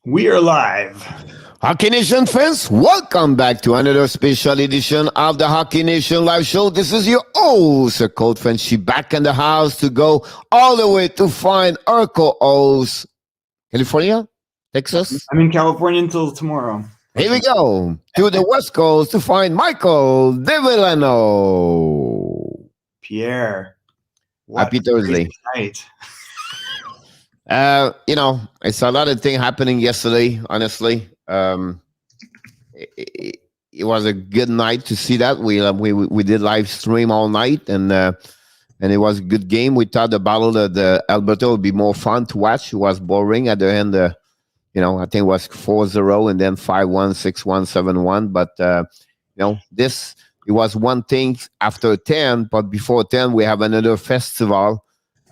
We are live. Hockey Nation fans, welcome back to another special edition of the Hockey Nation live show. This is your host, Cold Frenchy, back in the house to go all the way to find our co-host, California, Texas. I'm in California until tomorrow. Here we go to the West Coast to find Michael De Villano. Pierre. Happy Thursday. Night. It's a lot of things happening yesterday, honestly. It was a good night to see that. We did live stream all night, and it was a good game. We thought the battle of the Alberta would be more fun to watch. It was boring at the end. I think it was 4-0 and then 5-1, 6-1, 7-1. But it was one thing after 10, but before 10 we have another festival.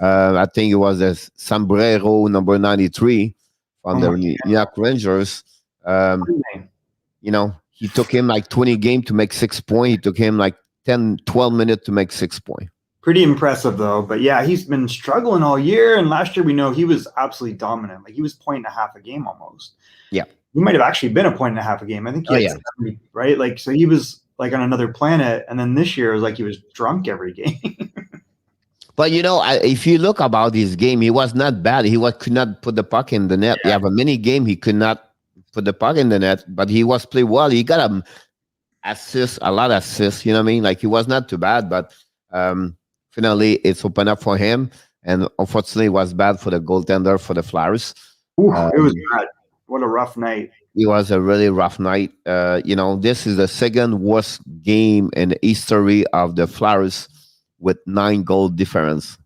I think it was a Sombrero number 93 from the New York Rangers. He took him like 20 games to make 6 points. He took him like 10, 12 minutes to make 6 points. Pretty impressive, though. But yeah, he's been struggling all year. And last year, we know he was absolutely dominant. Like, he was 1.5 a game almost. Yeah. He might have actually been 1.5 a game. I think he had 70, right? Like, so he was like on another planet. And then this year, it was like he was drunk every game. But, if you look about his game, he was not bad. Could not put the puck in the net. Yeah. You have a mini game, he could not put the puck in the net, but he was played well. He got a lot of assists, you know what I mean? Like, he was not too bad, but finally it's opened up for him. And unfortunately, it was bad for the goaltender for the Flyers. Ooh, it was bad. What a rough night. It was a really rough night. This is the second worst game in the history of the Flyers with 9-goal difference.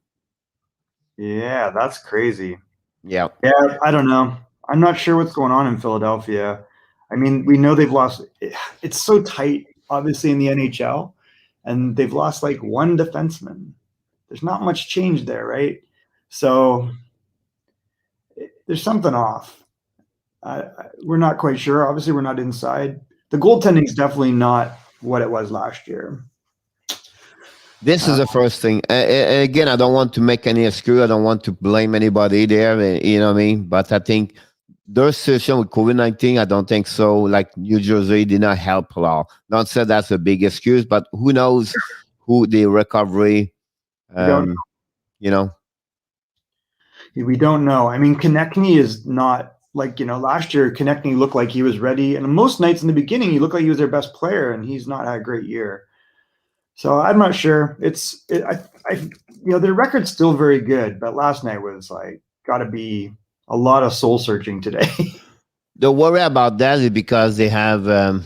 Yeah, that's crazy. Yeah, I don't know. I'm not sure what's going on in Philadelphia. I mean, we know they've lost. It's so tight, obviously, in the NHL, and they've lost like one defenseman. There's not much change there, right? So there's something off. We're not quite sure. Obviously, we're not inside. The goaltending is definitely not what it was last year. This is the first thing. Again, I don't want to make any excuse. I don't want to blame anybody there. You know what I mean? But I think their situation with COVID-19, I don't think so. Like, New Jersey did not help a lot. Not said that's a big excuse, but who knows who the recovery, We don't know. I mean, Konechny is not like, last year, Konechny looked like he was ready. And most nights in the beginning, he looked like he was their best player, and he's not had a great year. So I'm not sure. Their record's still very good, but last night was like, got to be a lot of soul searching today. The worry about that is because they have, you know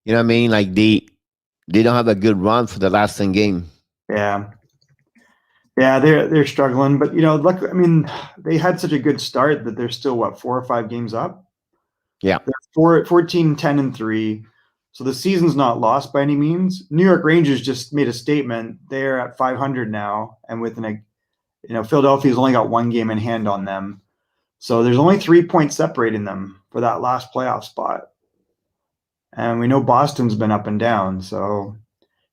what I mean? Like, they don't have a good run for the last 10 game. Yeah, they're struggling, but look, I mean, they had such a good start that they're still 4 or 5 games up. Yeah, they're 14, 10, and 3. So the season's not lost by any means. New York Rangers just made a statement. They're at 500 now, and Philadelphia's only got 1 game in hand on them. So there's only 3 points separating them for that last playoff spot. And we know Boston's been up and down. So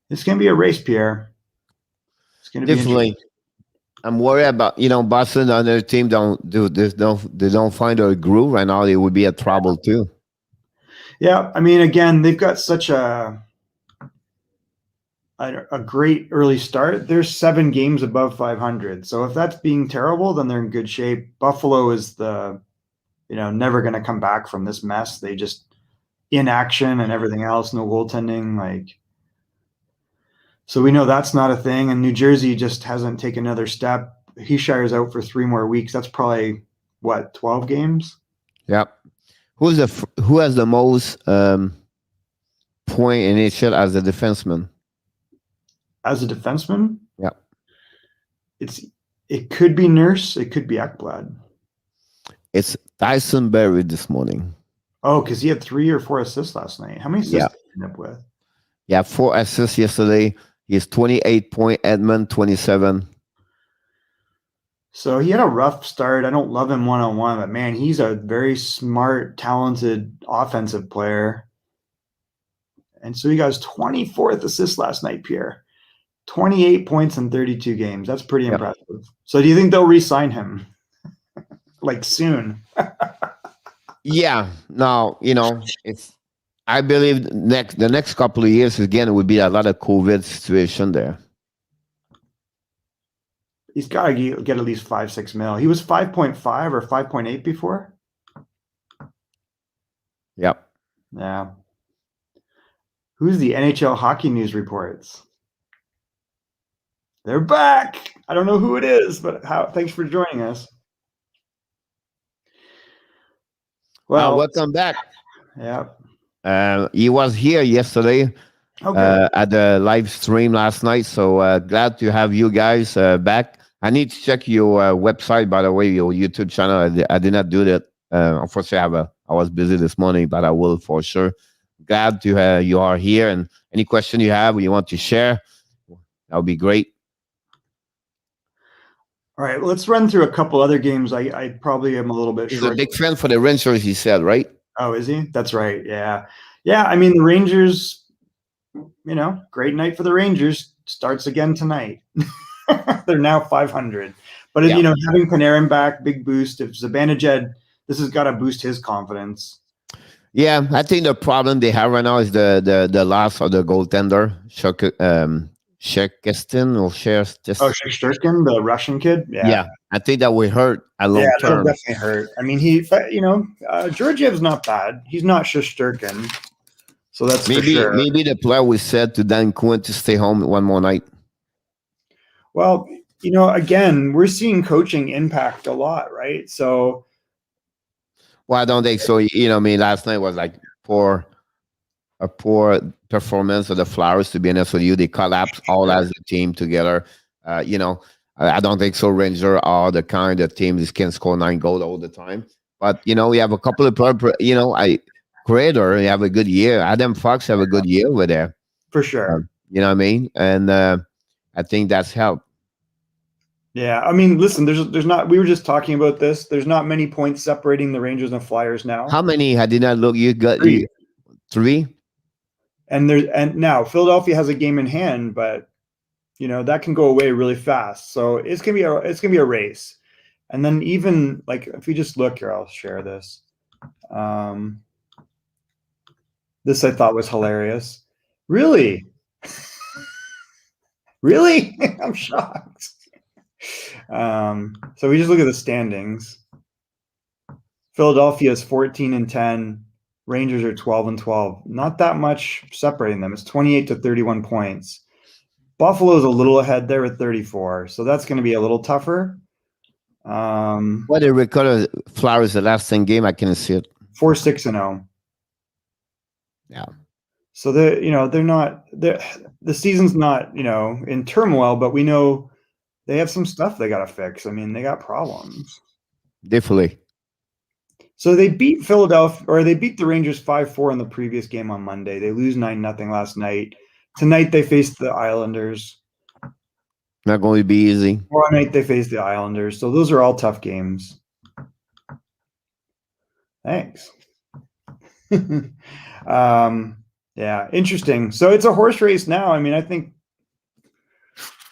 it's going to be a race, Pierre. It's going to be definitely. I'm worried about, Boston and their team they don't find a groove right now. They would be in trouble too. Yeah, I mean, again, they've got such a great early start. They're 7 games above 500. So if that's being terrible, then they're in good shape. Buffalo is never going to come back from this mess. They just inaction and everything else, no goaltending. So we know that's not a thing. And New Jersey just hasn't taken another step. Hishire's out for 3 more weeks. That's probably 12 games? Yep. Who has the most point in NHL as a defenseman? As a defenseman? Yeah. It could be Nurse. It could be Ekblad. It's Tyson Berry this morning. Oh, because he had 3 or 4 assists last night. How many assists did he end up with? Yeah, 4 assists yesterday. He's 28 point. Edmonton 27. So he had a rough start. I don't love him one-on-one, but man, he's a very smart, talented offensive player. And so he got his 24th assist last night, Pierre. 28 points in 32 games. That's pretty impressive. So do you think they'll re-sign him? like soon. Yeah. Now, it's. I believe the next couple of years again would be a lot of COVID situation there. He's got to get at least 5-6 mil. He was 5.5 or 5.8 before. Yep. Yeah. Who's the NHL hockey news reports? They're back. I don't know who it is, but thanks for joining us. Well, welcome back. Yeah. He was here yesterday at the live stream last night. So glad to have you guys back. I need to check your website, by the way, your YouTube channel. I did not do that. Unfortunately, I was busy this morning, but I will for sure. Glad to you are here. And any question you have or you want to share, that would be great. All right, let's run through a couple other games. I probably am a little bit. He's a big fan for the Rangers, he said, right? Oh, is he? That's right. Yeah. I mean, the Rangers. Great night for the Rangers. Starts again tonight. They're now 500. But having Panarin back, big boost. If Zibanejad, this has got to boost his confidence. Yeah, I think the problem they have right now is the loss of the goaltender, Shesterkin or Shesterkin. Oh, Shesterkin, the Russian kid. Yeah, I think that will hurt a long term. That'll definitely hurt. I mean, Georgiev's not bad. He's not Shesterkin, so that's maybe for sure. Maybe the player we said to Dan Quinn to stay home one more night. Well, again, we're seeing coaching impact a lot, right? So, well, I don't think so. Last night was like a poor performance of the Flyers, to be honest with you. They collapsed all as a team together. I don't think so. Rangers are the kind of team that can score 9 goals all the time. But, we have a couple of, Creator, you have a good year. Adam Fox have a good year over there. For sure. You know what I mean? And I think that's helped. Yeah, I mean, listen, there's not. We were just talking about this. There's not many points separating the Rangers and Flyers now. How many? I did not look. You got 3. 3. And now Philadelphia has a game in hand, but that can go away really fast. So it's gonna be a race. And then even like if we just look here, I'll share this. This I thought was hilarious. Really? Really? I'm shocked. So we just look at the standings. Philadelphia is 14-10. Rangers are 12-12. Not that much separating them. It's 28 to 31 points. Buffalo's a little ahead there at 34. So that's going to be a little tougher. What they recorded Flyers the last 10 game, I can see it. 4-6-0. Yeah. So they're not. The season's not in turmoil, but we know they have some stuff they got to fix. I mean, they got problems. Definitely. So they beat Philadelphia, or they beat the Rangers 5-4 in the previous game on Monday. They lose 9-0 last night. Tonight they face the Islanders. Not going to be easy. Tomorrow night they face the Islanders. So those are all tough games. Thanks. Yeah, interesting. So it's a horse race now. I mean, I think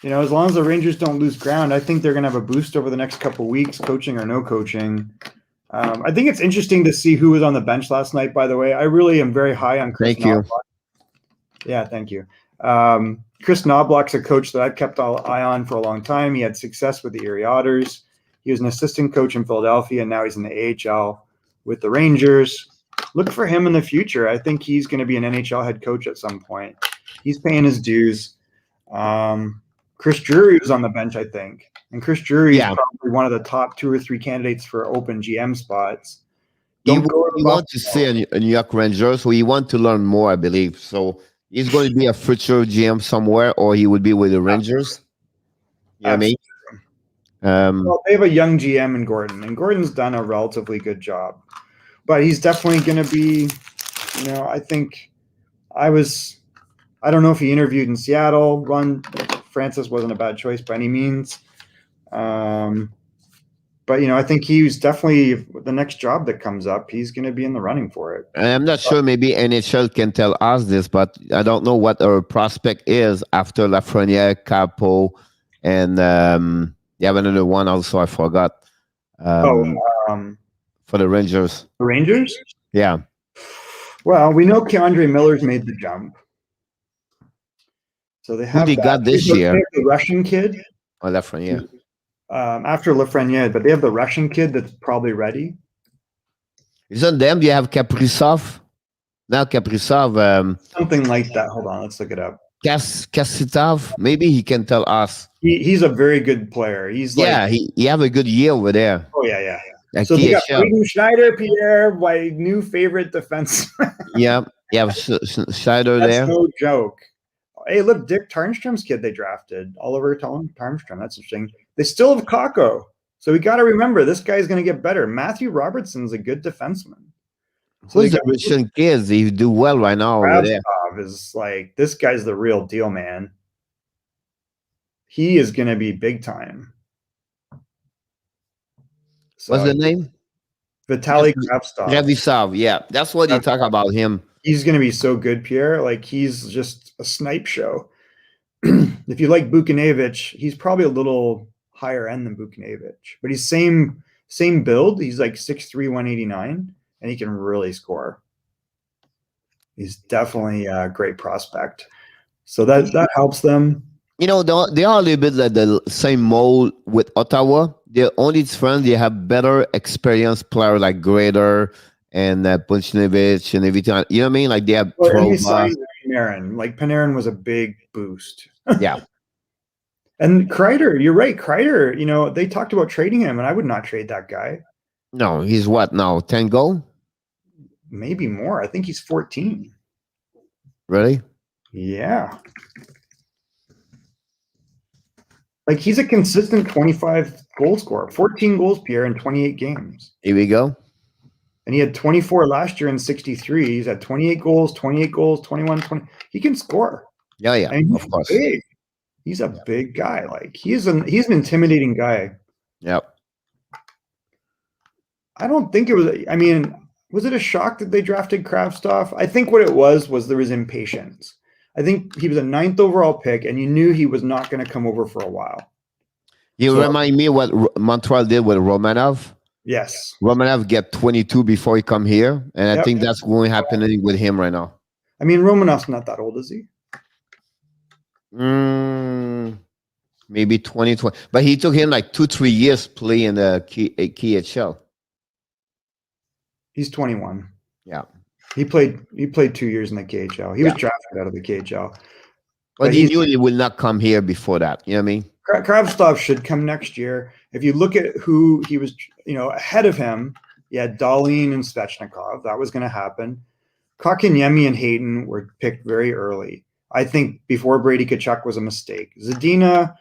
as long as the Rangers don't lose ground, I think they're going to have a boost over the next couple of weeks, coaching or no coaching. I think it's interesting to see who was on the bench last night, by the way. I really am very high on Chris Knobloch. Yeah, thank you. Chris Knobloch's a coach that I've kept an eye on for a long time. He had success with the Erie Otters. He was an assistant coach in Philadelphia, and now he's in the AHL with the Rangers. Look for him in the future. I think he's going to be an NHL head coach at some point. He's paying his dues. Chris Drury was on the bench, I think. And Chris Drury is probably one of the top 2 or 3 candidates for open GM spots. He wants to stay a New York Rangers, so he wants to learn more, I believe. So he's going to be a future GM somewhere, or he would be with the Rangers. You know what I mean? Well, they have a young GM in Gordon, and Gordon's done a relatively good job. But he's definitely going to be, I think I don't know if he interviewed in Seattle. Ron Francis wasn't a bad choice by any means. But, I think he's definitely the next job that comes up, he's going to be in the running for it. I'm not sure. Maybe NHL can tell us this, but I don't know what our prospect is after Lafreniere, Capo, and you have another one also, I forgot. um, um, for the Rangers. the Rangers. Yeah. Well, we know Keandre Miller's made the jump, so they Who have they that. got this They year? have the Russian kid Oh, that one, yeah. after Lafreniere, but they have the Russian kid that's probably ready. Isn't them? You have Kaprizov. Now Kaprizov, Something like that. Hold on, let's look it up. Kasitov. Maybe he can tell us. He's a very good player. He's Yeah, like, he have a good year over there. oh yeah. At So they got KHL. Braden Schneider, Pierre, my new favorite defense. Yeah, Scheider That's there. no joke. Hey, look, Dick Tarnstrom's kid they drafted, Oliver Tarnstrom. That's interesting. They still have Kakko. So we got to remember this guy's going to get better. Matthew Robertson's a good defenseman. So Who's the Russian kids? They do well right now over there. Kravtsov is like, this guy's the real deal, man. He is going to be big time. So, What's the name? Vitaly Kravtsov. Kravtsov, yeah. That's what you talk about him. He's going to be so good, Pierre. Like, he's just a snipe show. If you like Buchnevich, he's probably a little higher end than Buchnevich, but he's same build. He's like 6'3", 189, and he can really score. He's definitely a great prospect. So that helps them. You know, they are a little bit like the same mold with Ottawa. The only difference, they have better experienced players like Grader and Buchnevich and everything. You know what I mean? Like they have Panarin. Like Panarin was a big boost. Yeah. And Kreider, you're right. Kreider, you know, they talked about trading him, and I would not trade that guy. No, he's what now? 10 goal? Maybe more. I think he's 14. Really? Yeah. Like he's a consistent 25 goal scorer, 14 goals, Pierre, in 28 games. Here we go. And he had 24 last year in 63. He's had 28 goals, 21, 20. He can score. Yeah, I mean, of course. Big. He's a big guy. Like he's an intimidating guy. Yep. I don't think it was. I mean, was it a shock that they drafted Kravtsov? I think what it was there was impatience. I think he was a 9th overall pick, and you knew he was not going to come over for a while. You remind me what Montreal did with Romanov. Yes. Romanov get 22 before he come here, and I think that's going to happen with him right now. I mean, Romanov's not that old, is he? Maybe 2020. But he took him like 2-3 years play in the KHL. He's 21. Yeah. He played 2 years in the KHL. He was drafted out of the KHL. But he knew he would not come here before that. You know what I mean? Kravtsov should come next year. If you look at who he was, ahead of him, you had Dahlin and Svechnikov. That was going to happen. Kotkaniemi and Hayton were picked very early. I think before Brady Tkachuk was a mistake. Zadina,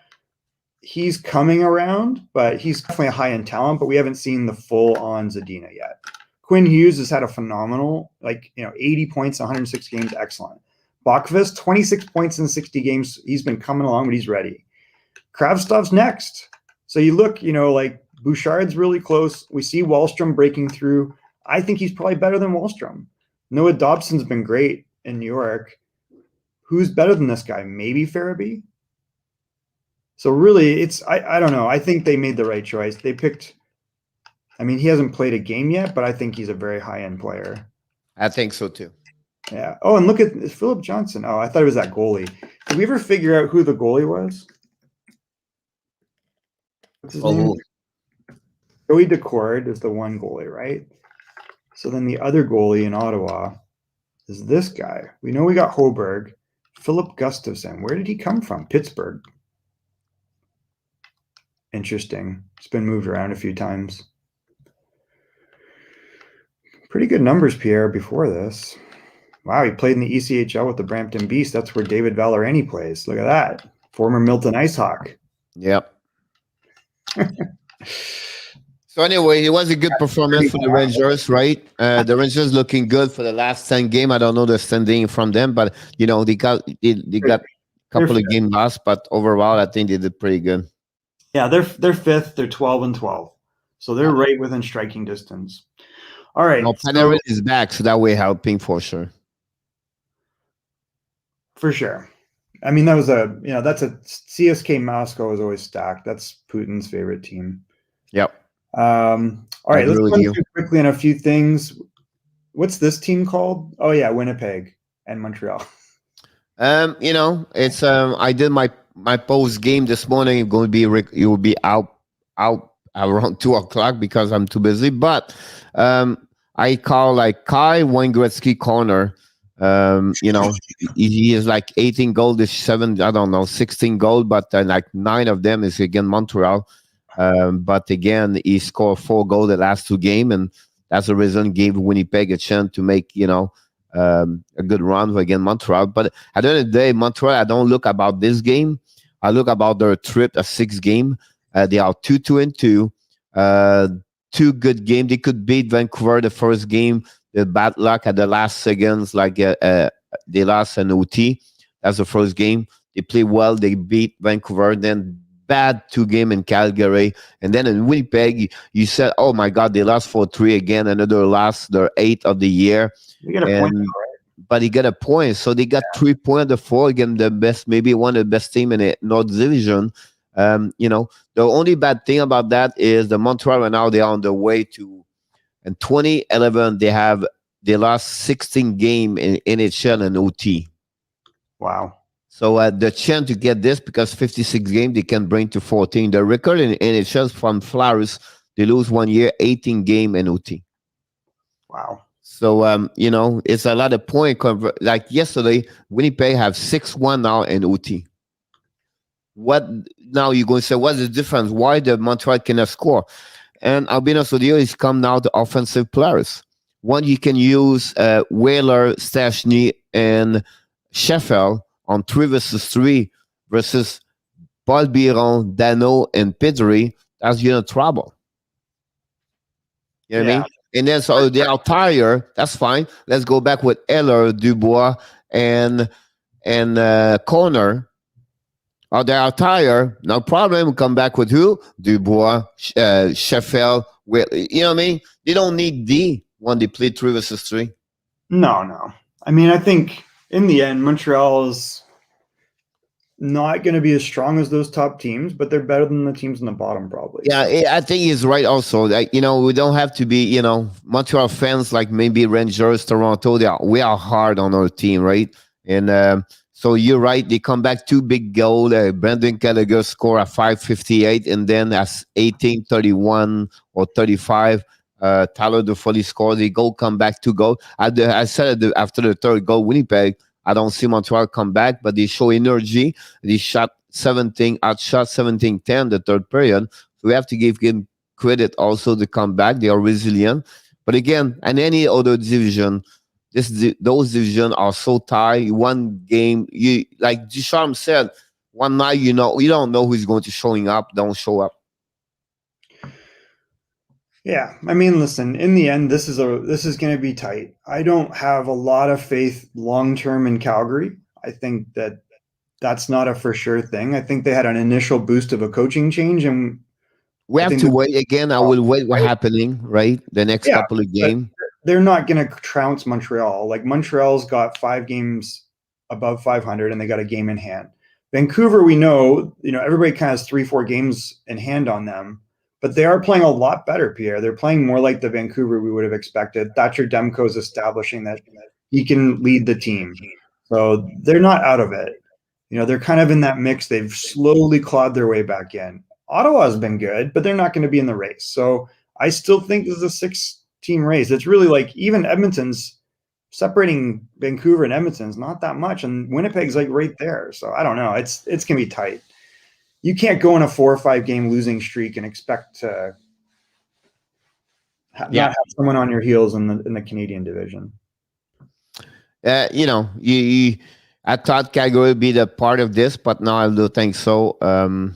he's coming around, but he's definitely a high-end talent, but we haven't seen the full-on Zadina yet. Quinn Hughes has had a phenomenal, 80 points, 106 games, excellent. Bakvist, 26 points in 60 games. He's been coming along, but he's ready. Kravtsov's next. So you look, Bouchard's really close. We see Wahlstrom breaking through. I think he's probably better than Wahlstrom. Noah Dobson's been great in New York. Who's better than this guy? Maybe Farabee? So really, I don't know. I think they made the right choice. They picked, he hasn't played a game yet, but I think he's a very high-end player. I think so too. Yeah. Oh, and look at Philip Johnson. Oh, I thought it was that goalie. Did we ever figure out who the goalie was? What's his name? Joey Decord is the one goalie, right? So then the other goalie in Ottawa is this guy. We know we got Hoberg. Philip Gustafson. Where did he come from? Pittsburgh. Interesting. It's been moved around a few times. Pretty good numbers, Pierre, before this. Wow, he played in the ECHL with the Brampton Beast. That's where David Valorani plays. Look at that. Former Milton Icehawk. Yep. So anyway, it was a good performance for the Rangers, right? The Rangers looking good for the last 10 games. I don't know the standing from them, but they got a couple of games lost, but overall, I think they did pretty good. Yeah, they're fifth. They're 12-12, so they're right within striking distance. All right, Panarin is back, so that way helping for sure. For sure. That was that's a CSK Moscow is always stacked. That's Putin's favorite team. Yep. All I right, let's agree with run you. through quickly on a few things. What's this team called? Oh yeah, Winnipeg and Montreal. It's I did my post game this morning. It's going to be it will be out around 2 o'clock because I'm too busy. But I call like Kai Wayne Gretzky corner. He is like 18 goal, this 16 goal, but like 9 of them is against Montreal. But again, he scored 4 goals the last 2 games, and that's the reason gave Winnipeg a chance to make a good run against Montreal. But at the end of the day, Montreal, I don't look about this game. I look about their trip, a 6 game. They are 2-2-2. 2 good games. They could beat Vancouver the first game. The bad luck at the last seconds, like they lost an OT. That's the first game. They play well. They beat Vancouver. Then bad 2 game in Calgary. And then in Winnipeg, you said, oh my God, they lost 4-3 again. Another loss, their 8th of the year. We got a point, right? But he got a point. So they got 3 points the 4 again, the best, maybe one of the best team in the North Division. The only bad thing about that is the Montreal right now, they are on the way to, in 2011, they lost 16 game in NHL and OT. Wow. So the chance to get this, because 56 games, they can bring to 14. The record in NHL from Flyers, they lose 1 year, 18 game in OT. Wow. So, it's a lot of point. Like yesterday, Winnipeg have 6-1 now in OT. What now you're going to say, what's the difference? Why the Montreal cannot score? And I'll be honest with you, it's come now to offensive players. One, you can use Wheeler, Stachny, and Sheffield on 3 versus 3 versus Paul Biron, Dano, and Pedri. That's trouble. You know what I mean? And then so they are tired. That's fine. Let's go back with Eller, Dubois, and Corner. Oh, they are tired. No problem. Come back with who? Dubois, Sheffield. You know what I mean? They don't need D when they play 3 versus 3. No. I mean, I think in the end, Montreal is not going to be as strong as those top teams, but they're better than the teams in the bottom, probably. Yeah, I think he's right also. Like, we don't have to be, Montreal fans like maybe Rangers, Toronto. We are hard on our team, right? And so you're right. They come back 2 big goals. Brendan Gallagher score at 5:58, and then at 18:31 or 35, Tyler Toffoli scored. They come back 2 goals. I said after the 3rd goal, Winnipeg, I don't see Montreal come back, but they show energy. They outshot 17-10 the 3rd period. So we have to give him credit also to come back. They are resilient. But again, in any other division, those divisions are so tight. One game, like Ducharme said, one night, you don't know who's going to showing up, don't show up. Yeah, I mean, listen. In the end, this is going to be tight. I don't have a lot of faith long term in Calgary. I think that's not a for sure thing. I think they had an initial boost of a coaching change, and we have to wait again. I will wait what's happening, right? The next couple of games. They're not going to trounce Montreal. Like Montreal's got 5 games above 500, and they got a game in hand. Vancouver, we know, everybody kind of has 3-4 games in hand on them. But they are playing a lot better, Pierre. They're playing more like the Vancouver we would have expected. Thatcher Demko is establishing that he can lead the team. So they're not out of it. They're kind of in that mix. They've slowly clawed their way back in. Ottawa's been good, but they're not going to be in the race. So I still think this is a 6-team race. It's really like even Edmonton's separating Vancouver and Edmonton's not that much. And Winnipeg's like right there. So I don't know. It's going to be tight. You can't go on a 4 or 5 game losing streak and expect to not have someone on your heels in the Canadian division. I thought Calgary would be the part of this, but now I don't think so. I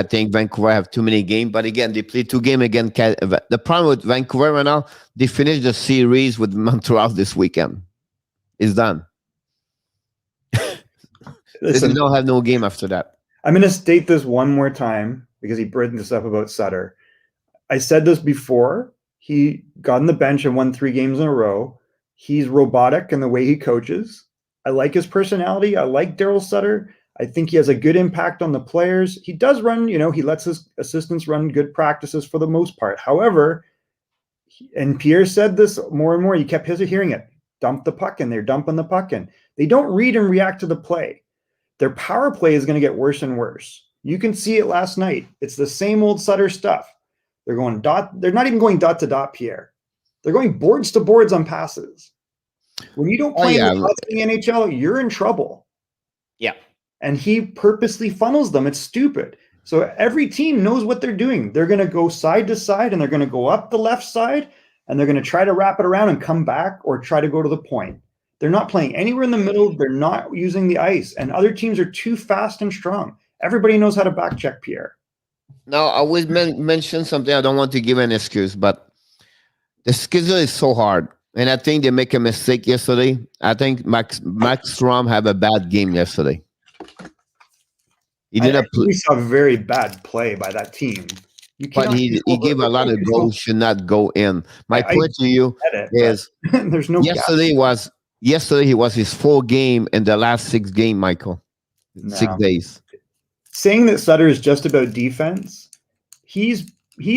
think Vancouver have too many games, but again, they play 2 games against. The problem with Vancouver right now, they finished the series with Montreal this weekend. It's done. They don't have no game after that. I'm going to state this one more time because he brought this up about Sutter. I said this before. He got on the bench and won 3 games in a row. He's robotic in the way he coaches. I like his personality. I like Daryl Sutter. I think he has a good impact on the players. He does run, he lets his assistants run good practices for the most part. However, and Pierre said this more and more, you kept hearing it, dump the puck in, they're dumping the puck in. They don't read and react to the play. Their power play is going to get worse and worse. You can see it last night. It's the same old Sutter stuff. They're going they're not even going dot to dot, Pierre. They're going boards to boards on passes. When you don't play in the NHL, you're in trouble. Yeah. And he purposely funnels them. It's stupid. So every team knows what they're doing. They're going to go side to side, and they're going to go up the left side, and they're going to try to wrap it around and come back or try to go to the point. They're not playing anywhere in the middle. They're not using the ice. And other teams are too fast and strong. Everybody knows how to back check Pierre. Now, I always mention something. I don't want to give an excuse, but the schedule is so hard. And I think they make a mistake yesterday. I think Max Strom had a bad game yesterday. He didn't play. We saw very bad play by that team. But he gave a lot of goals should not go in. My point to you is there's no yesterday he was his full game in the last 6 games, Michael. No. 6 days. Saying that Sutter is just about defense, he's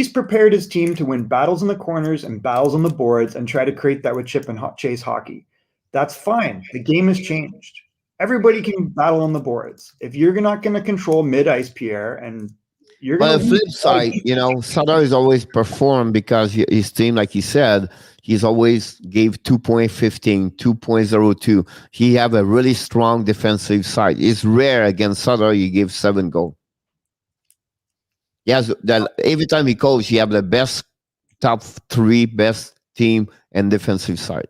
prepared his team to win battles in the corners and battles on the boards and try to create that with chip and chase hockey. That's fine. The game has changed. Everybody can battle on the boards. If you're not going to control mid-ice, Pierre, and you're going to... But on the flip side, Sutter has always performed because his team, like he said, he's always gave 2.15, 2.02. He have a really strong defensive side. It's rare against Sutter he gives 7 goals. Yes, every time he calls, he have the best top 3 best team and defensive side.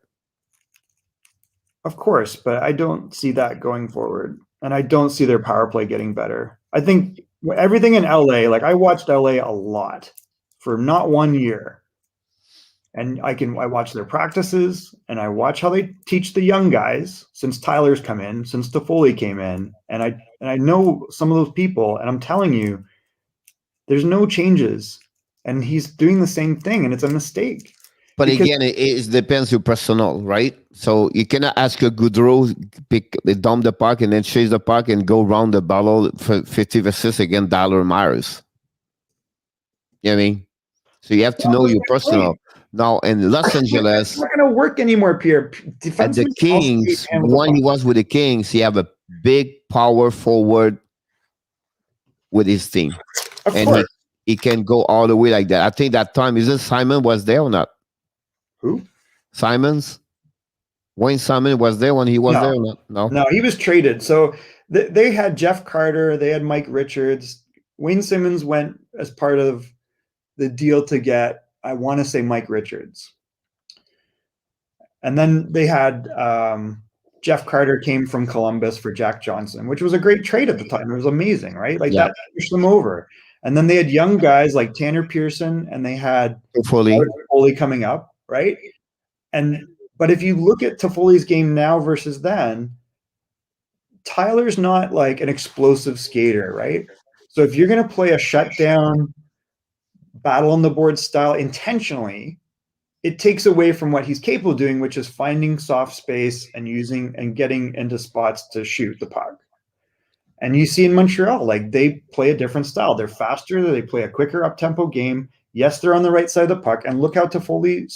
Of course, but I don't see that going forward, and I don't see their power play getting better. I think everything in LA, like I watched LA a lot for not 1 year, and I watch their practices, and I watch how they teach the young guys since Tyler's come in, since Toffoli came in, and I know some of those people, and I'm telling you, there's no changes, and he's doing the same thing, and it's a mistake. But again, it depends your personnel, right? So you cannot ask a Goudreau dump the puck and then chase the puck and go round the bottle for 50 assists against Dollar Myers. You know what I mean? So you have to know your personnel. Now in Los Angeles, it's not going to work anymore, Pierre. At the Kings, when he was with the Kings, he have a big power forward with his team, and he can go all the way like that. I think that time isn't Simon was there or not? Who? Simons? Wayne Simon was there when he was there or not? No, he was traded. So they had Jeff Carter, they had Mike Richards. Wayne Simmons went as part of the deal to get, I want to say, Mike Richards. And then they had Jeff Carter came from Columbus for Jack Johnson, which was a great trade at the time. It was amazing, right? Like that pushed them over. And then they had young guys like Tanner Pearson, and they had Toffoli coming up. Right. But if you look at Toffoli's game now versus then, Tyler's not like an explosive skater, right? So if you're going to play a shutdown battle on the board style intentionally, it takes away from what he's capable of doing, which is finding soft space and using and getting into spots to shoot the puck. And you see in Montreal, like they play a different style. They're faster. They play a quicker up-tempo game. Yes, they're on the right side of the puck, and look how Toffoli,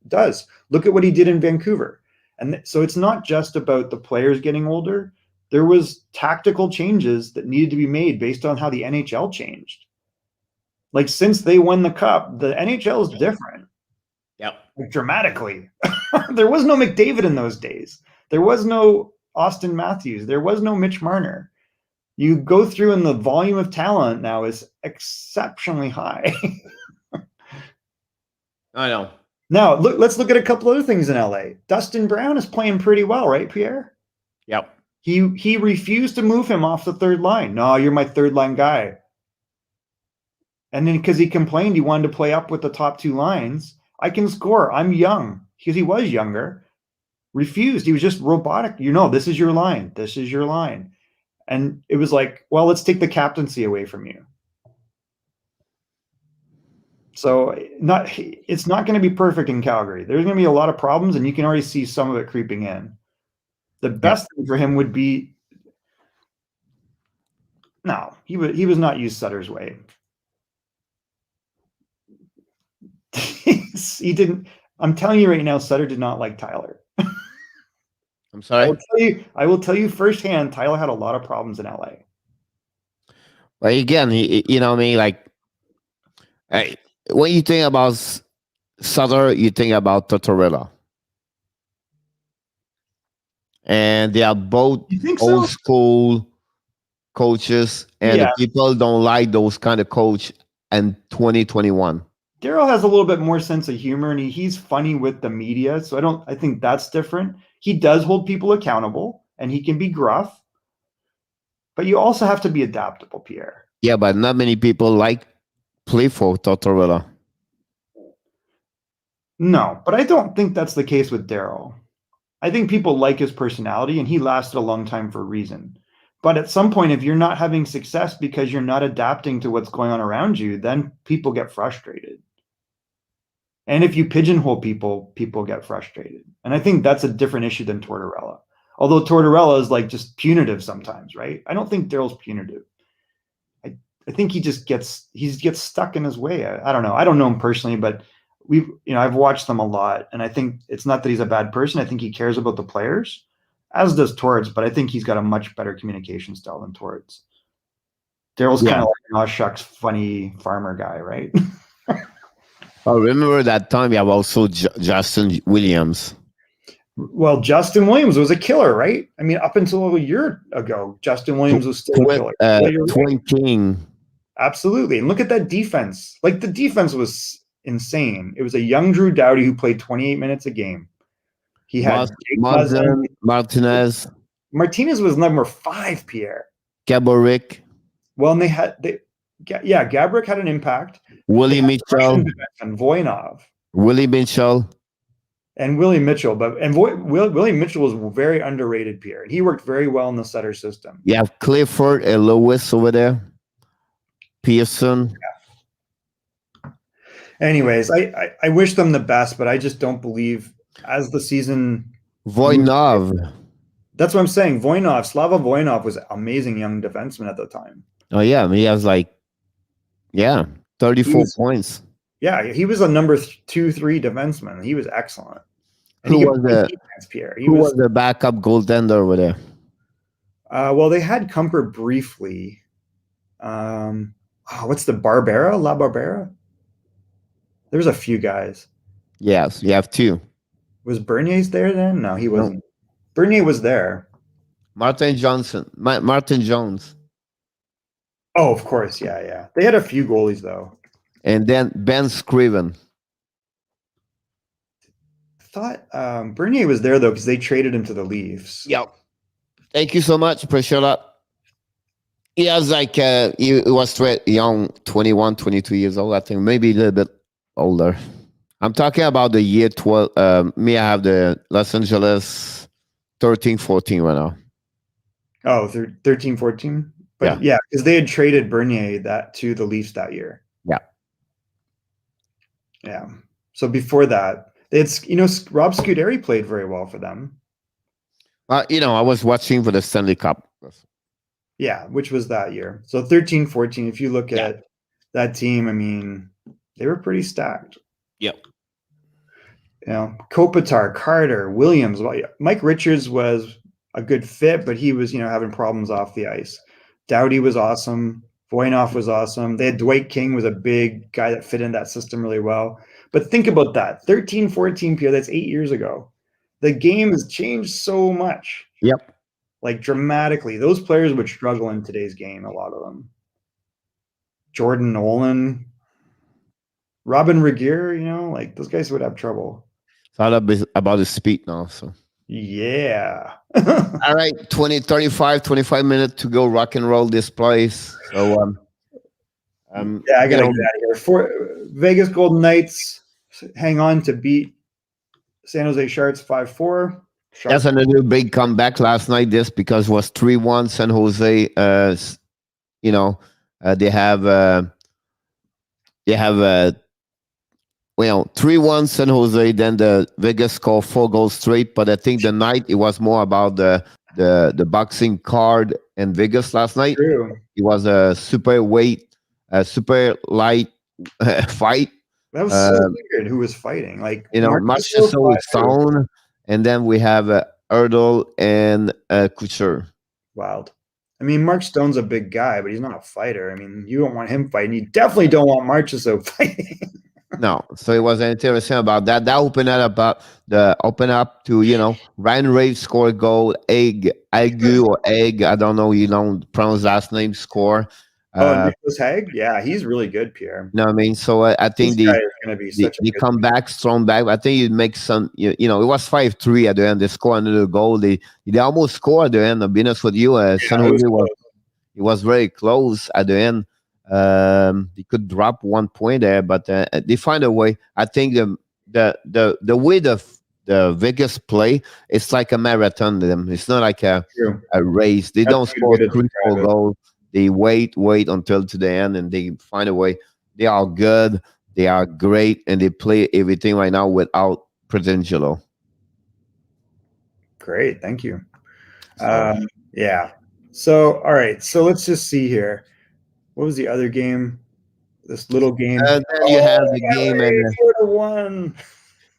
does. Look at what he did in Vancouver. And so it's not just about the players getting older. There was tactical changes that needed to be made based on how the NHL changed. Like since they won the cup, the NHL is different. Yep. Like, dramatically. There was no McDavid in those days. There was no Austin Matthews. There was no Mitch Marner. You go through and the volume of talent now is exceptionally high. I know. Now, let's look at a couple other things in LA. Dustin Brown is playing pretty well, right, Pierre? Yep. He refused to move him off the third line. No, you're my third line guy. And then because he complained he wanted to play up with the top 2 lines, I can score. I'm young. Because he was younger. Refused. He was just robotic. This is your line. This is your line. And it was like, well, let's take the captaincy away from you. So it's not going to be perfect in Calgary. There's going to be a lot of problems, and you can already see some of it creeping in. The best thing for him would be No, he was not used Sutter's way. He didn't. I'm telling you right now, Sutter did not like Tyler. I'm sorry. I will tell you firsthand. Tyler had a lot of problems in LA. But again, you know what I mean? Like, when you think about Sutter, you think about Tortorella. And they are both You think old so? school coaches, and Yeah. the people don't like those kind of coach in 2021. Daryl has a little bit more sense of humor, and he's funny with the media. So I think that's different. He does hold people accountable, and he can be gruff. But you also have to be adaptable, Pierre. Yeah, but not many people play for Tortorella. No, but I don't think that's the case with Daryl. I think people like his personality, and he lasted a long time for a reason. But at some point, if you're not having success because you're not adapting to what's going on around you, then people get frustrated. And if you pigeonhole people, people get frustrated. And I think that's a different issue than Tortorella. Although Tortorella is like just punitive sometimes, right? I don't think Daryl's punitive. I think he gets stuck in his way. I don't know. I don't know him personally, but I've watched them a lot, and I think it's not that he's a bad person. I think he cares about the players, as does Torts, but I think he's got a much better communication style than Torts. Daryl's kind of like, oh shucks, funny farmer guy, right? I remember that time you have also Justin Williams. Well, Justin Williams was a killer, right? I mean, up until a year ago, Justin Williams was still a killer. Twin King. Absolutely. And look at that defense. Like, the defense was insane. It was a young Drew Doughty who played 28 minutes a game. He had Martinez. Martinez was number 5, Pierre. Gaborik. Well, and Gaborik had an impact. Willie Mitchell. And Voinov. Willie Mitchell. And Willie Mitchell. Willie Mitchell was very underrated, Pierre. And he worked very well in the Sutter system. You have Clifford and Lewis over there. Pearson. Yeah. Anyways, I wish them the best, but I just don't believe as the season. Voinov. That's what I'm saying. Slava Voinov was an amazing young defenseman at the time. Oh, yeah. He has 34 points. Yeah, he was a number 2-3 defenseman. He was excellent. And who was the backup goaltender over there? Well, they had Kumper briefly. What's the Barbera? La Barbera? There's a few guys. Yes, you have 2. Was Bernier's there then? No, he wasn't. No. Bernier was there. Martin Jones. Oh, of course. Yeah. They had a few goalies, though. And then Ben Scriven. I thought Bernier was there, though, because they traded him to the Leafs. Yep. Thank you so much. Appreciate that. He was he was young, 21, 22 years old, I think. Maybe a little bit older. I'm talking about the year 12. Me, I have the Los Angeles 13-14 right now. Oh, 13-14? But yeah, because they had traded Bernier to the Leafs that year. Yeah. So before that, they had, Rob Scuderi played very well for them. I was watching for the Stanley Cup. Yeah, which was that year. So 13-14, if you look at that team, I mean, they were pretty stacked. Yep. Kopitar, Carter, Williams. Mike Richards was a good fit, but he was, having problems off the ice. Doughty was awesome. Voinov was awesome. They had Dwight King, was a big guy that fit in that system really well. But think about that. 13-14, Pierre, that's 8 years ago. The game has changed so much. Yep. Like, dramatically. Those players would struggle in today's game, a lot of them. Jordan Nolan, Robin Regier, those guys would have trouble. It's all about the speed now, so. Yeah. All right, 25 minutes to go rock and roll this place. So, I got to get out of here. Vegas Golden Knights hang on to beat San Jose Sharks 5-4. That's another big comeback last night. This because it was 3-1 San Jose. They have 3-1 San Jose. Then the Vegas scored 4 goals straight. But I think the night it was more about the the boxing card in Vegas last night. True. It was a super light fight. That was so Uh, weird. Who was fighting? Like Much Marcus so with Stone, and then we have Erdl and Couture. Wild. I mean, Mark Stone's a big guy, but he's not a fighter. I mean, you don't want him fighting. You definitely don't want Marchessault fighting. No, so it was interesting about that. That open up to Ryan Rave score goal, Agu or Egg. I don't know. You don't pronounce last name score. Nicholas Hague? Yeah, he's really good, Pierre. You know what I mean? So I think This guy is going to be such a they good come back strong back. I think it makes some. It was 5-3 at the end. They score another goal. They almost scored at the end. To be honest with you, San Jose was very close at the end. They could drop 1 point there, but they find a way. I think the way the Vegas play, it's like a marathon to them. It's not like a race. They don't score 3-4 goals. They wait until to the end, and they find a way. They are good. They are great, and they play everything right now without Pretangelo. Great, thank you. Yeah. So, all right. So let's just see here. What was the other game? This little game. Then you have the game and 4-1.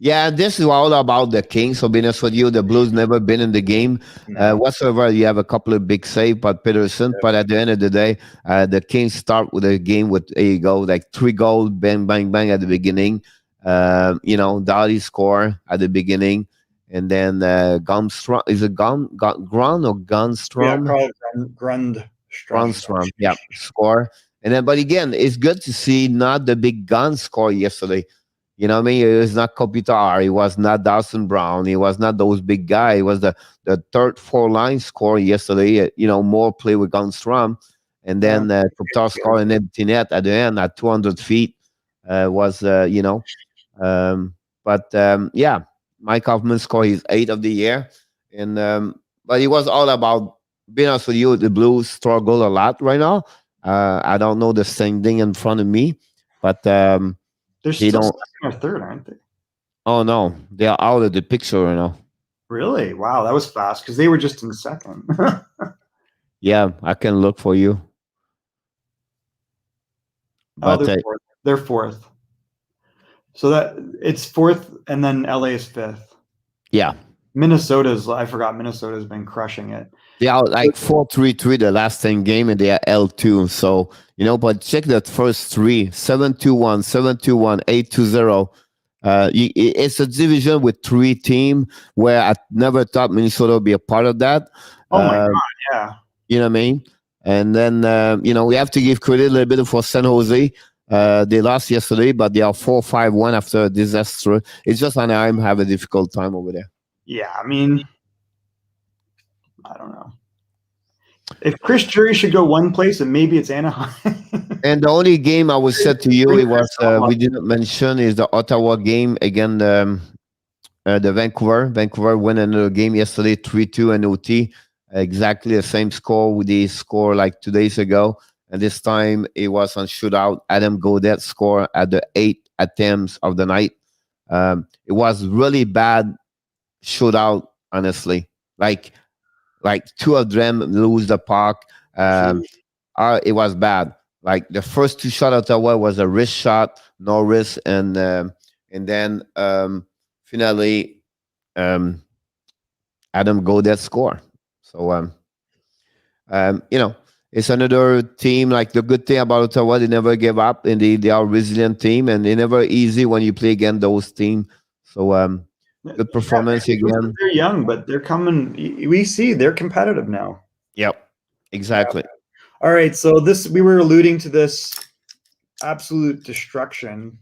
Yeah, this is all about the Kings. So, being honest with you, the Blues never been in the game whatsoever. You have a couple of big saves, but Peterson. Yeah. But at the end of the day, the Kings start with a game with like 3 goals, bang, bang, bang at the beginning. Dali score at the beginning, and then Gunstrom. Is it Grun or Gunstrom? Yeah, Grunstrom. Yeah, score. And then, but again, it's good to see not the big gun score yesterday. You know what I mean? It was not Kopitar. It was not Dawson Brown. It was not those big guys. It was the third 4-line score yesterday. More play with Gunstrom. And then Kopitar scored an empty net at the end at 200 feet. Mike Hoffman scored his 8th of the year. And but it was all about, being honest with you, the Blues struggle a lot right now. I don't know the standing in front of me, but they're still second or third, aren't they? Oh no, they are out of the picture right now. Really? Wow, that was fast because they were just in second. Yeah, I can look for you. But they're fourth. So that it's 4th, and then LA is 5th. Yeah. I forgot Minnesota's been crushing it. They are like 4-3-3 the last 10 game, and they are L2. So, but check that first 3, 7-2-1, 7-2-1, 8-2-0. It's a division with 3 teams where I never thought Minnesota would be a part of that. Oh my God, yeah. You know what I mean? And then, we have to give credit a little bit for San Jose. They lost yesterday, but they are 4-5-1 after a disaster. It's just Anaheim have a difficult time over there. Yeah, I mean, I don't know. If Chris Drury should go one place, and maybe it's Anaheim. And the only game I would say to you, it was we didn't mention, is the Ottawa game against the Vancouver. Vancouver won another game yesterday, 3-2 and OT. Exactly the same score they scored like 2 days ago. And this time it was on shootout. Adam Gaudette scored at the 8th attempts of the night. It was really bad shootout, honestly. Like 2 of them lose the puck. It was bad. Like the first 2 shots at Ottawa was a wrist shot, Norris, and then finally Adam Gaudette score. So it's another team. Like the good thing about Ottawa, they never give up, and they are a resilient team, and they never easy when you play against those teams. So good performance again. They're young, but they're coming. We see they're competitive now. Yep, exactly. Yeah. All right, so we were alluding to this absolute destruction.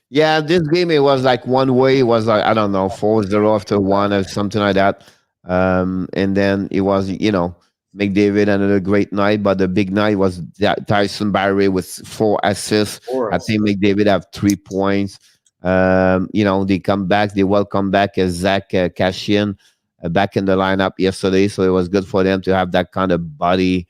Yeah, this game, it was like one way. It was like, I don't know, 4-0 after 1 or something like that. And then it was, McDavid another great night, but the big night was Tyson Barrie with 4 assists. I think McDavid have 3 points. They come back. They welcome back Zach Kashian back in the lineup yesterday, so it was good for them to have that kind of body.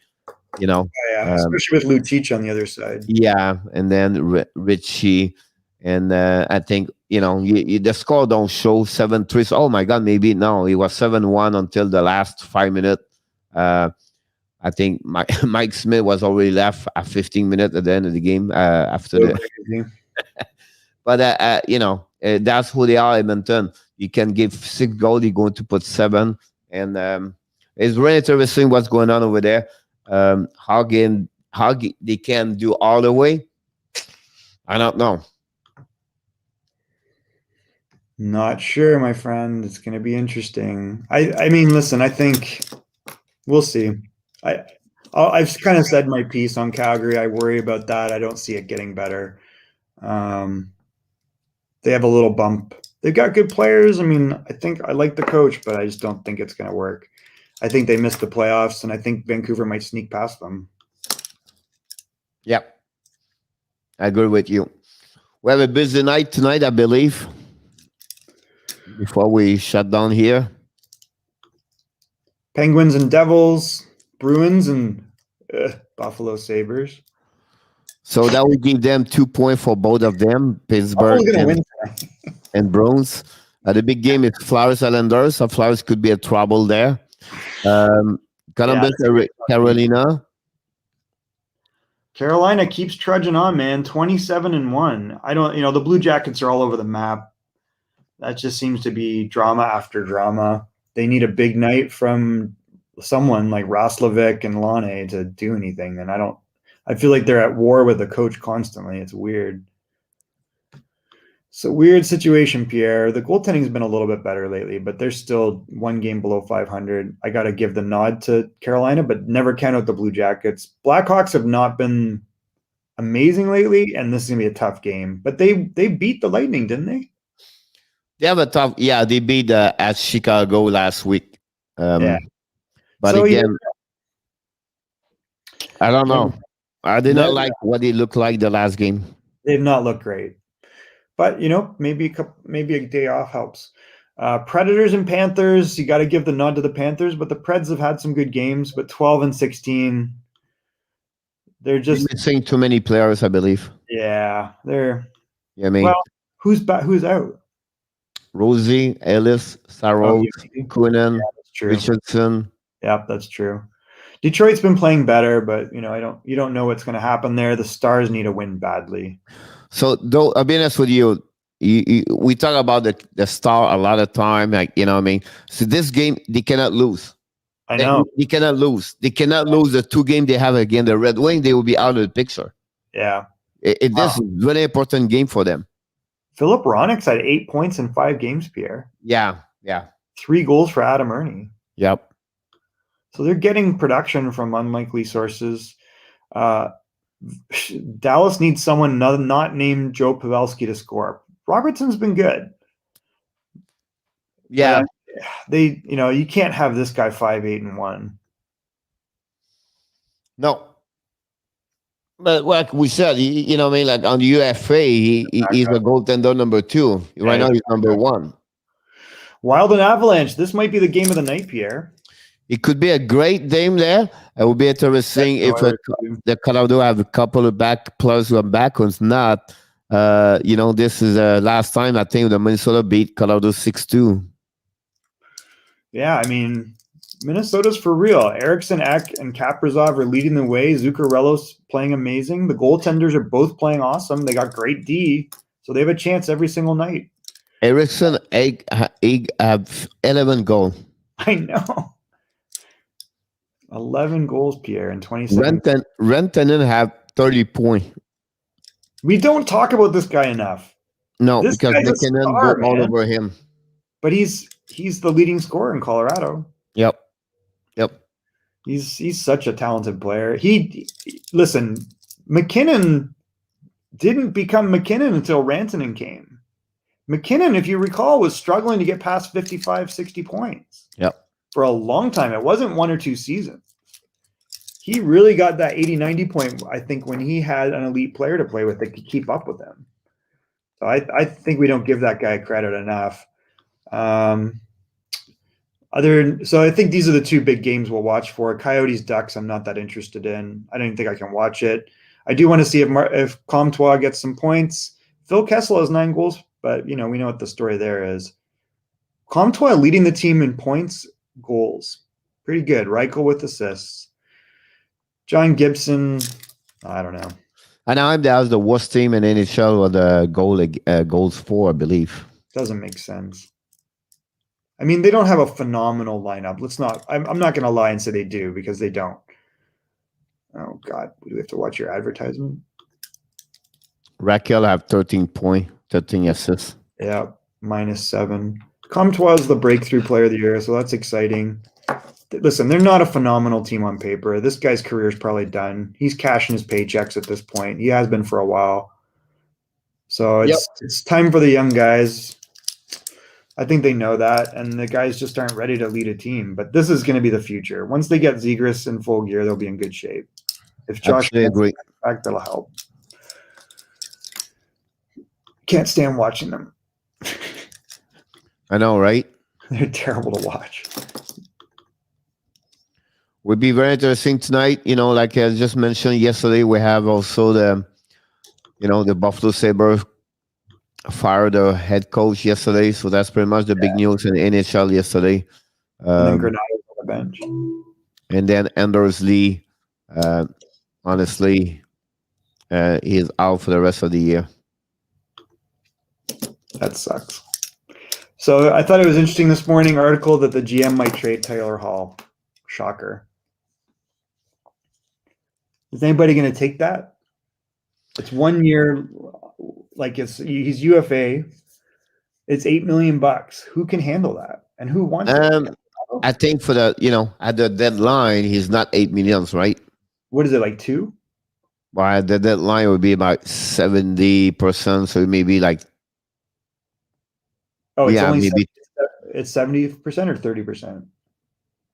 Especially with Lucic on the other side. Yeah, and then Richie, and I think the score don't show 7-3. So, oh my God, maybe no, it was 7-1 until the last 5 minutes. I think Mike Smith was already left at 15 minutes at the end of the game after the. But that's who they are, Edmonton. You can give 6 goals, you're going to put 7, and it's really interesting what's going on over there. How they can do all the way, I don't know. Not sure, my friend. It's going to be interesting. I mean, listen, I think we'll see. I've kind of said my piece on Calgary. I worry about that. I don't see it getting better. They have a little bump. They've got good players. I mean, I think I like the coach, but I just don't think it's going to work. I think they missed the playoffs, and I think Vancouver might sneak past them. Yep. I agree with you. We have a busy night tonight, I believe, before we shut down here. Penguins and Devils, Bruins and Buffalo Sabres. So that would give them 2 points for both of them, Pittsburgh and Bruins. The big game is Flyers Islanders. So Flyers could be a trouble there. Columbus, Carolina. Carolina keeps trudging on, man. 27-1. I don't, the Blue Jackets are all over the map. That just seems to be drama after drama. They need a big night from someone like Roslovic and Laine to do anything. And I feel like they're at war with the coach constantly. It's weird. It's a weird situation, Pierre. The goaltending's been a little bit better lately, but they're still 1 game below 500. I got to give the nod to Carolina, but never count out the Blue Jackets. Blackhawks have not been amazing lately, and this is going to be a tough game. But they beat the Lightning, didn't they? They have a tough, they beat at Chicago last week. But so, again, I don't know. I did not like what it looked like the last game. They've not looked great. But, maybe a day off helps. Predators and Panthers, you got to give the nod to the Panthers, but the Preds have had some good games, but 12-16, they're just missing too many players, I believe. Yeah, they're. Yeah, I mean, well, who's out? Rosie, Ellis, Saros, Kunin, Richardson. Yeah, that's true. Detroit's been playing better, but you don't know what's going to happen there. The Stars need a win badly. So, though, I'll be honest with you, we talk about the Star a lot of time, So this game, they cannot lose. I know. They cannot lose. They cannot lose the 2 games they have against the Red Wings. They will be out of the picture. Yeah. This is a really important game for them. Philip Ronix had 8 points in 5 games, Pierre. Yeah. 3 goals for Adam Ernie. Yep. So they're getting production from unlikely sources. Dallas needs someone not named Joe Pavelski to score. Robertson's been good. Yeah. You can't have this guy 5-8-1. No. But like we said, like on the UFA, he's a goaltender number 2. Right now, he's number 1. Wild and Avalanche. This might be the game of the night, Pierre. It could be a great game there. It would be interesting if the Colorado have a couple of players who are back or not. This is the last time I think the Minnesota beat Colorado 6-2. Yeah, I mean, Minnesota's for real. Eriksson, Ek, and Kaprizov are leading the way. Zuccarello's playing amazing. The goaltenders are both playing awesome. They got great D, so they have a chance every single night. Eriksson, Ek have 11 goals. I know. 11 goals, Pierre, in 27. Rantanen have 30 points. We don't talk about this guy enough. No, because they cannot go all over him. But he's the leading scorer in Colorado. Yep. He's such a talented player. Listen, McKinnon didn't become McKinnon until Rantanen came. McKinnon, if you recall, was struggling to get past 55, 60 points. Yep. For a long time. It wasn't 1 or 2 seasons. He really got that 80, 90 point, I think, when he had an elite player to play with that could keep up with him. So I think we don't give that guy credit enough. So I think these are the 2 big games we'll watch for. Coyotes, Ducks, I'm not that interested in. I don't even think I can watch it. I do want to see if Comtois gets some points. Phil Kessel has 9 goals but we know what the story there is. Comtois leading the team in points, goals. Pretty good. Reichel with assists. John Gibson, I don't know. Anaheim, that was the worst team in NHL with goals for, I believe. Doesn't make sense. I mean, they don't have a phenomenal lineup. I'm not going to lie and say they do, because they don't. Oh, God. Do we have to watch your advertisement? Raquel have 13 assists. Yeah, -7. Comtois is the breakthrough player of the year, so that's exciting. Listen, they're not a phenomenal team on paper. This guy's career is probably done. He's cashing his paychecks at this point. He has been for a while. So it's time for the young guys. I think they know that, and the guys just aren't ready to lead a team. But this is going to be the future. Once they get Zegras in full gear, they'll be in good shape. If Josh gets back, that'll help. Can't stand watching them. I know, right? They're terrible to watch. Would be very interesting tonight. Like I just mentioned yesterday, we have also the Buffalo Sabres fired the head coach yesterday. So that's pretty much the big news in the NHL yesterday. And then Granato's on the bench. And then Anders Lee, honestly, he is out for the rest of the year. That sucks. So I thought it was interesting this morning article that the GM might trade Taylor Hall. Shocker. Is anybody going to take that? It's 1 year, he's UFA. It's $8 million. Who can handle that? And who wants it? I think for at the deadline, he's not $8 million, right? What is it, like 2? Well, the deadline would be about 70%, so maybe like. Oh, it's only maybe it's 70% or 30%.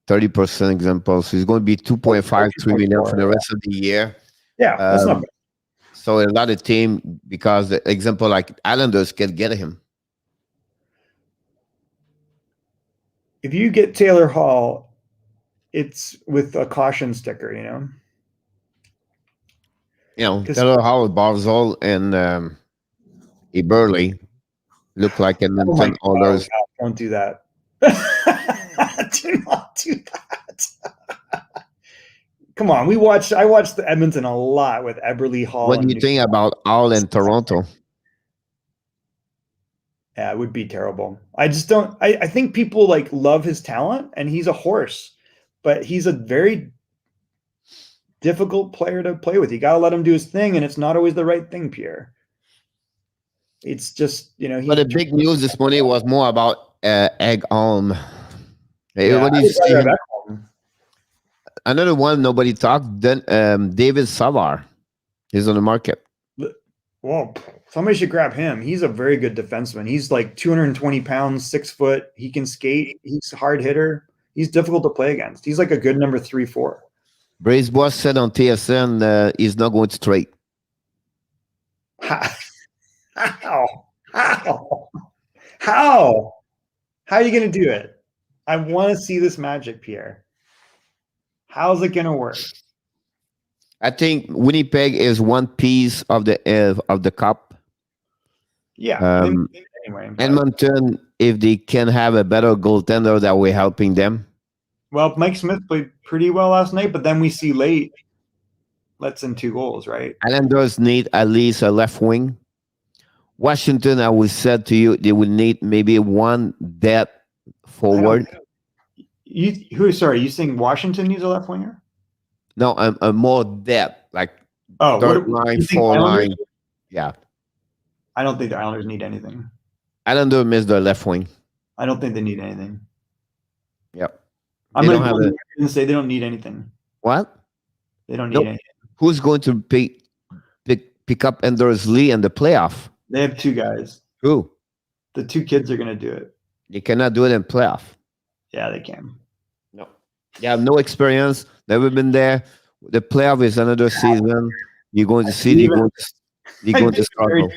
30% example. So it's going to be 2.53 million for the rest of the year. Yeah, that's not bad. So a lot of team, because the example like Islanders can get him. If you get Taylor Hall, it's with a caution sticker, Taylor Hall with Barzal and Eberle look like Edmonton others. Don't do that. Do not do that. Come on, I watched the Edmonton a lot with Eberle, Hall. What do you think about Hall in Toronto? Yeah, it would be terrible. I just don't. I think people love his talent, and he's a horse, but he's a very difficult player to play with. You got to let him do his thing, and it's not always the right thing, Pierre. It's just But the big news this morning was more about Egg Alm. Another one nobody talked. Then David Savard is on the market. Well, somebody should grab him. He's a very good defenseman. He's like 220 pounds, 6 foot. He can skate. He's a hard hitter. He's difficult to play against. He's like a good number 3-4. Brisebois said on TSN he's not going to trade. How are you going to do it? I want to see this magic, Pierre. How's it going to work? I think Winnipeg is one piece of the cup. Yeah. Anyway, Edmonton, if they can have a better goaltender, that we're helping them. Well, Mike Smith played pretty well last night, but then we see late lets in 2 goals, right? Islanders need at least a left wing. Washington, I would said to you, they would need maybe one depth forward. You think Washington needs a left winger? No, a more depth, like third line, 4 line. Yeah. I don't think the Islanders need anything. Islanders miss the left wing. I don't think they need anything. Yep. I'm going to say they don't need anything. What? They don't need anything. Who's going to pick up Anders Lee in the playoff? They have 2 guys. Who? The 2 kids are going to do it. They cannot do it in playoff. Yeah, they can. No. They have no experience. Never been there. The playoff is another season. You're going to see they're going to struggle.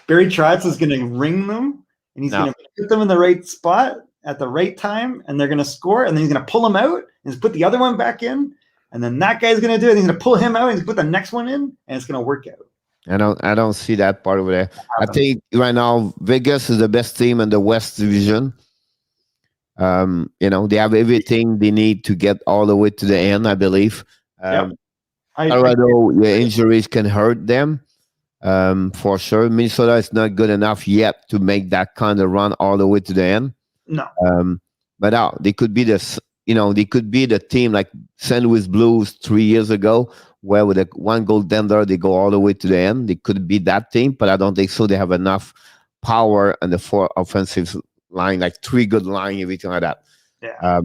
Barry Trotz is going to ring them, and he's going to put them in the right spot at the right time, and they're going to score, and then he's going to pull them out and just put the other one back in, and then that guy's going to do it, and he's going to pull him out and put the next one in, and it's going to work out. I don't see that part over there. I Happens. think right now Vegas is the best team in the West Division. They have everything they need to get all the way to the end, I believe. Yep. I Colorado, the injuries can hurt them, for sure. Minnesota is not good enough yet to make that kind of run all the way to the end. no. But they could be they could be the team like St. Louis Blues 3 years ago, where with a one goaltender they go all the way to the end. They could be that team, but I don't think so. They have enough power and the four offensive line, like three good line, everything like that. Yeah.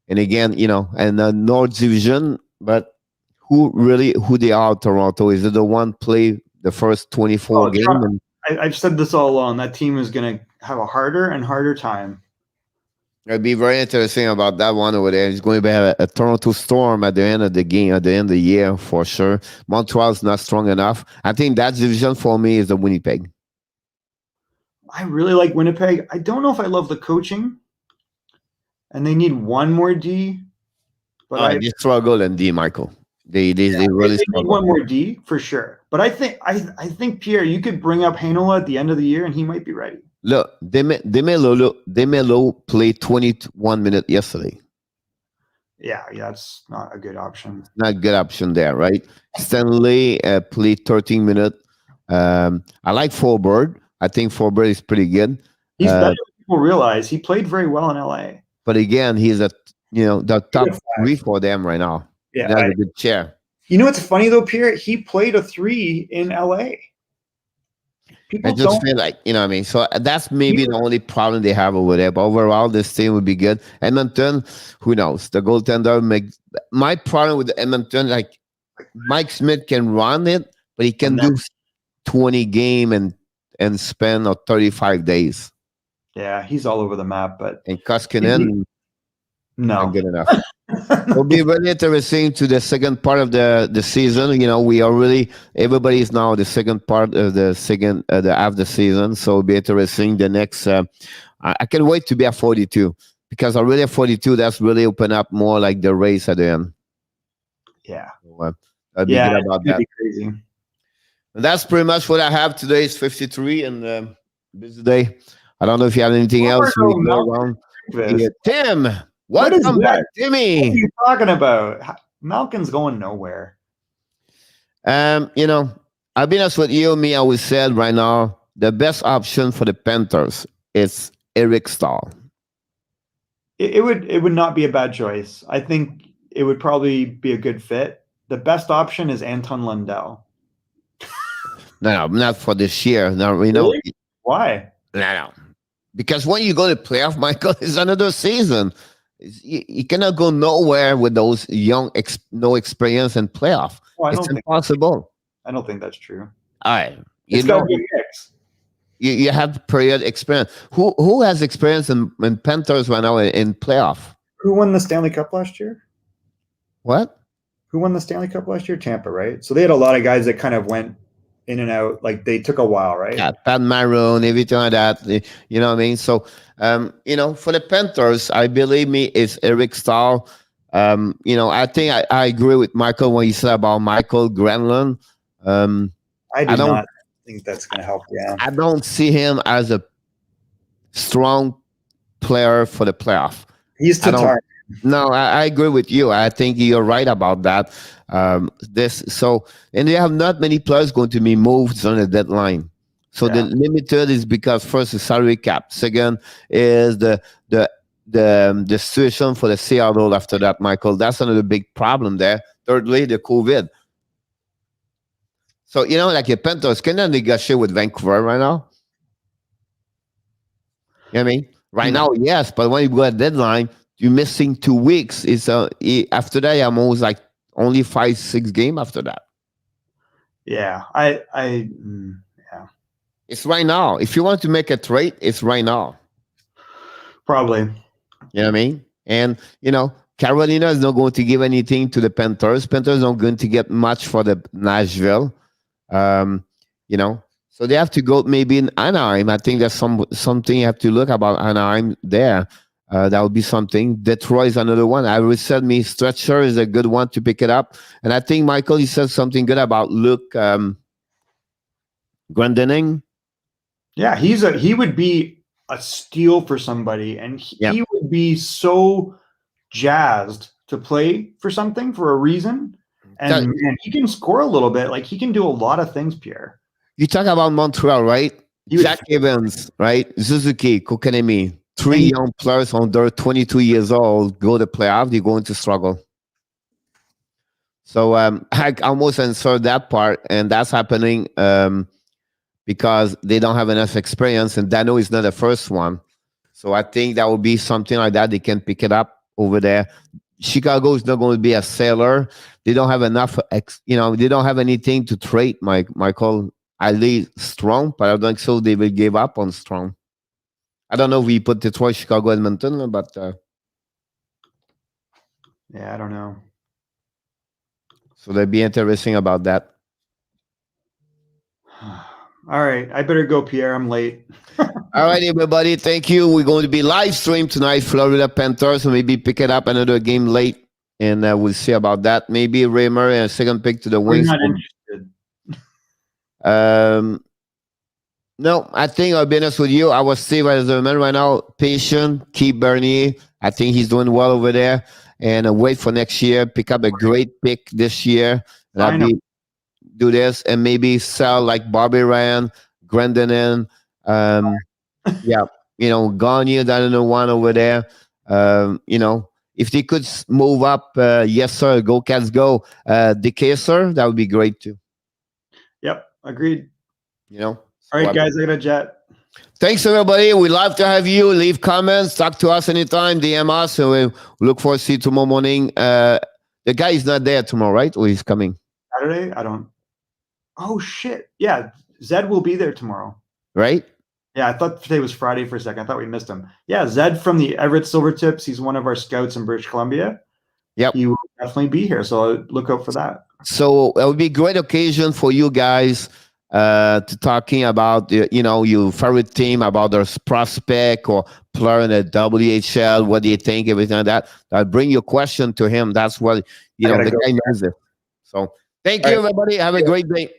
And again, and the North Division, but who they are, Toronto? Is it the one play the first 24 games? Toronto, I've said this all along. That team is going to have a harder and harder time. It'd be very interesting about that one over there. It's going to be a Toronto Storm at the end of the game, at the end of the year, for sure. Montreal's not strong enough. I think that division for me is the Winnipeg. I really like Winnipeg. I don't know if I love the coaching, and they need one more D. But they struggle in D, Michael. They really struggle. Need one more D for sure. But I think Pierre, you could bring up Heinola at the end of the year, and he might be ready. Look, DeMelo played 21 minutes yesterday. Yeah, that's not a good option. Not a good option there, right? Stanley played 13 minutes. I like Forbert. I think Forbert is pretty good. He's better than people realize. He played very well in LA. But again, he's the top 3 for them right now. Yeah, that's a good chair. You know what's funny though, Pierre? He played a 3 in LA. I just feel like, so that's maybe the only problem they have over there. But overall, this team would be good. Edmonton, who knows? The goaltender my problem with Edmonton, like Mike Smith can run it, but he can do 20 game and spend 35 days. Yeah, he's all over the map, and Koskinen, not good enough. It'll be really interesting to the second part of the season. We are really, everybody is now the second part of the half of the season. So it'll be interesting. The next, I can't wait to be at 42 because already at 42, that's really open up more like the race at the end. Yeah. So, I'd be good about that. Be crazy. And that's pretty much what I have today. Is 53 and busy day. I don't know if you have anything else. Tim. Welcome back, Timmy. What are you talking about? Malkin's going nowhere. I'll be honest with you. I always said right now, the best option for the Panthers is Eric Stahl. It would not be a bad choice. I think it would probably be a good fit. The best option is Anton Lundell. No, not for this year. No, Really? Why? No. Because when you go to playoff, Michael, it's another season. You cannot go nowhere with those young, no experience in playoff. It's impossible. I don't think that's true. All right. It's got to be a mix. You have period experience. Who has experience in Panthers right now in playoff? Who won the Stanley Cup last year? What? Who won the Stanley Cup last year? Tampa, right? So they had a lot of guys that kind of went in and out. Like they took a while, right? Yeah, Pat Maroon, everything like that. You know what I mean? So, for the Panthers, I believe it's Eric Stahl. I think I agree with Michael when he said about Michael Granlund. I do not think that's going to help. Yeah, I don't see him as a strong player for the playoff. He's too tired. No, I agree with you. I think you're right about that. And they have not many players going to be moved on the deadline. So the limited is because first the salary cap. Second is the situation for the Seattle after that, Michael. That's another big problem there. Thirdly, the COVID. So like your Panthers cannot negotiate with Vancouver right now. You know what I mean? Right now, yes, but when you go at deadline, you're missing 2 weeks. It's after that, I'm almost like only 5-6 games after that. Yeah, yeah. It's right now. If you want to make a trade, it's right now. Probably. You know what I mean? And Carolina is not going to give anything to the Panthers. Panthers are not going to get much for the Nashville. So they have to go maybe in Anaheim. I think there's something you have to look about Anaheim there. That would be something. Detroit is another one. I always said Stretcher is a good one to pick it up. And I think, Michael, you said something good about Luke Glendening. Yeah, he would be a steal for somebody, and Yeah. he would be so jazzed to play for something for a reason. And man, he can score a little bit. Like he can do a lot of things, Pierre. You talk about Montreal, right? Jack Evans, right? Suzuki, Kokanemi, three young players under 22 years old go to playoff. They're going to struggle. So I almost answered that part, and that's happening because they don't have enough experience, and Dano is not the first one. So I think that would be something like that. They can pick it up over there. Chicago is not going to be a sailor. They don't have enough, they don't have anything to trade, Michael. I leave Strong, but I don't think so they will give up on Strong. I don't know if we put Detroit, Chicago, Edmonton, but... yeah, I don't know. So that'd be interesting about that. All right, I better go, Pierre. I'm late. All right, everybody. Thank you. We're going to be live stream tonight, Florida Panthers. So maybe pick it up another game late, and we'll see about that. Maybe Raymer and a second pick to the Wings. We're not interested. No, I think I'll be honest with you. I was Steve as a man right now. Patient, keep Bernier. I think he's doing well over there. And wait for next year. Pick up a great pick this year. And I'll do this and maybe sell like Bobby Ryan, Glendening. Gagne, I don't know, one over there. If they could move up, yes, sir, go Cats, go. DeCaser, that would be great too. Yep, agreed. All right, guys, I got a jet. Thanks, everybody. We'd love to have you. Leave comments. Talk to us anytime. DM us. So we look forward to see you tomorrow morning. The guy is not there tomorrow, right? Or he's coming? Saturday? I don't. Oh, shit. Yeah, Zed will be there tomorrow. Right? Yeah, I thought today was Friday for a second. I thought we missed him. Yeah, Zed from the Everett Silvertips. He's one of our scouts in British Columbia. Yep. He will definitely be here. So look out for that. So it would be a great occasion for you guys to talking about your favorite team, about their prospect or player in the WHL. What do you think? Everything like that. Bring your question to him. That's what the guy knows it. So thank you, everybody. Have a great day.